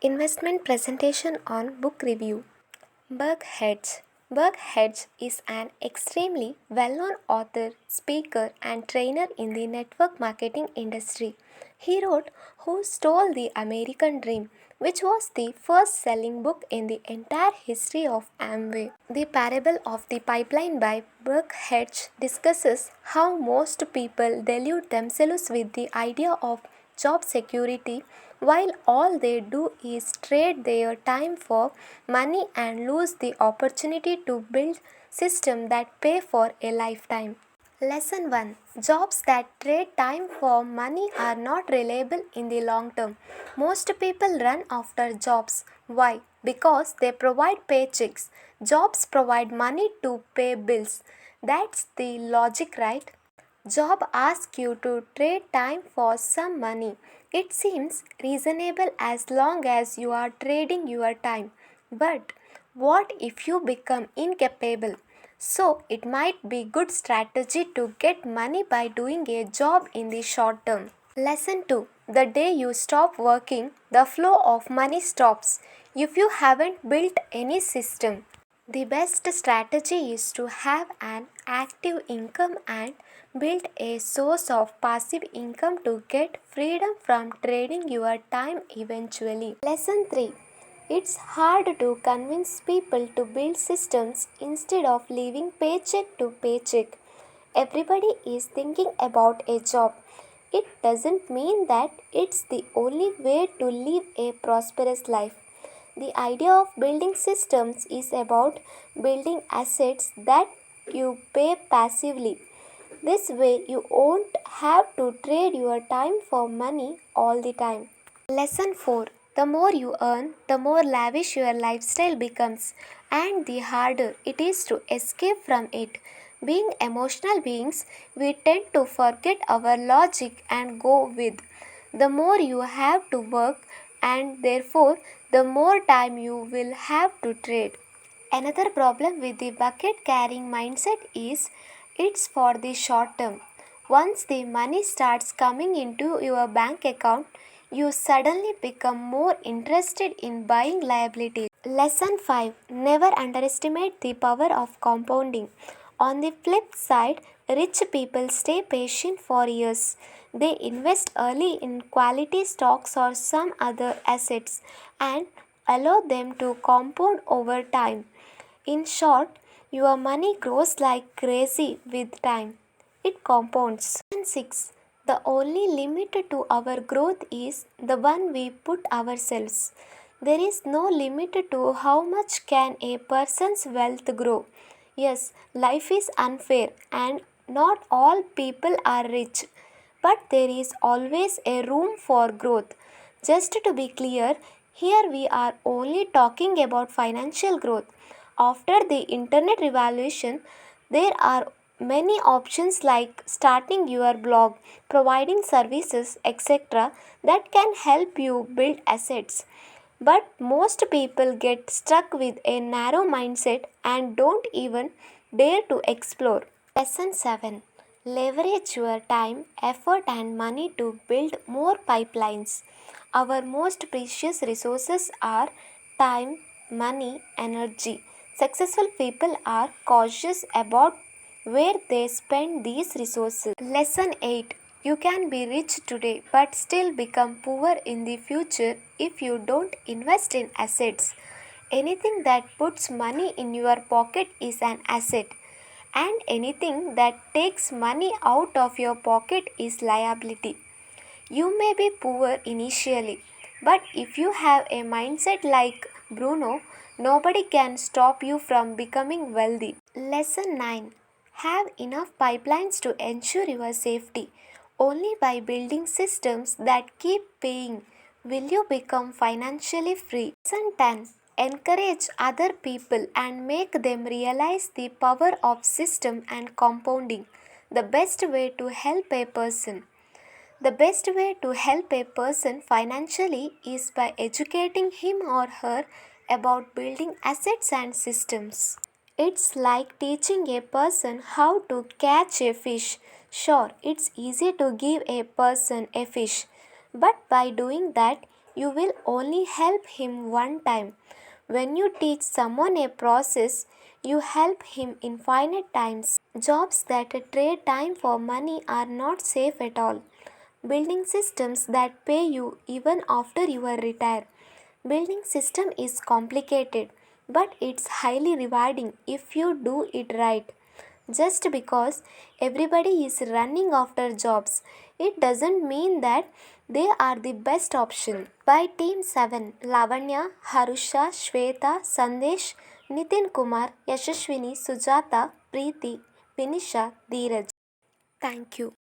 Investment presentation on book review. Burke Hedge. Burke Hedge is an extremely well known author, speaker, and trainer in the network marketing industry. He wrote Who Stole the American Dream, which was the first selling book in the entire history of Amway. The Parable of the Pipeline by Burke Hedge discusses how most people delude themselves with the idea of job security while all they do is trade their time for money and lose the opportunity to build systems that pay for a lifetime. Lesson 1. Jobs that trade time for money are not reliable in the long term. Most people run after jobs. Why? Because they provide paychecks. Jobs provide money to pay bills. That's the logic, right? Job asks you to trade time for some money. It seems reasonable as long as you are trading your time. But what if you become incapable? So it might be good strategy to get money by doing a job in the short term. Lesson 2. The day you stop working, the flow of money stops. If you haven't built any system, the best strategy is to have an active income and build a source of passive income to get freedom from trading your time eventually. Lesson 3. It's hard to convince people to build systems instead of living paycheck to paycheck. Everybody is thinking about a job. It doesn't mean that it's the only way to live a prosperous life. The idea of building systems is about building assets that you pay passively. This way, you won't have to trade your time for money all the time. Lesson 4. The more you earn, the more lavish your lifestyle becomes, and the harder it is to escape from it. Being emotional beings, we tend to forget our logic and go with. The more you have to work, and therefore, the more time you will have to trade. Another problem with the bucket carrying mindset is it's for the short term. Once the money starts coming into your bank account, you suddenly become more interested in buying liabilities. Lesson 5. Never underestimate the power of compounding. On the flip side, rich people stay patient for years. They invest early in quality stocks or some other assets and allow them to compound over time. In short, your money grows like crazy with time. It compounds. And 6. The only limit to our growth is the one we put ourselves. There is no limit to how much can a person's wealth grow. Yes, life is unfair and not all people are rich, but there is always a room for growth. Just to be clear, here we are only talking about financial growth. After the internet revolution, there are many options like starting your blog, providing services, etc., that can help you build assets. But most people get stuck with a narrow mindset and don't even dare to explore. Lesson 7. Leverage your time, effort, and money to build more pipelines. Our most precious resources are time, money, energy. Successful people are cautious about where they spend these resources. Lesson 8. You can be rich today but still become poor in the future if you don't invest in assets. Anything that puts money in your pocket is an asset, and anything that takes money out of your pocket is liability. You may be poor initially, but if you have a mindset like Bruno, nobody can stop you from becoming wealthy. Lesson 9. Have enough pipelines to ensure your safety. Only by building systems that keep paying will you become financially free. Lesson 10. Encourage other people and make them realize the power of system and compounding. The best way to help a person. The best way to help a person financially is by educating him or her about building assets and systems. It's like teaching a person how to catch a fish. Sure, it's easy to give a person a fish, but by doing that, you will only help him one time. When you teach someone a process, you help him infinite times. Jobs that trade time for money are not safe at all. Building systems that pay you even after you are retired. Building system is complicated, but it's highly rewarding if you do it right. Just because everybody is running after jobs, it doesn't mean that they are the best option. By Team 7, Lavanya, Harusha, Shweta, Sandesh, Nitin Kumar, Yashashwini, Sujata, Preeti, Vinisha, Dheeraj. Thank you.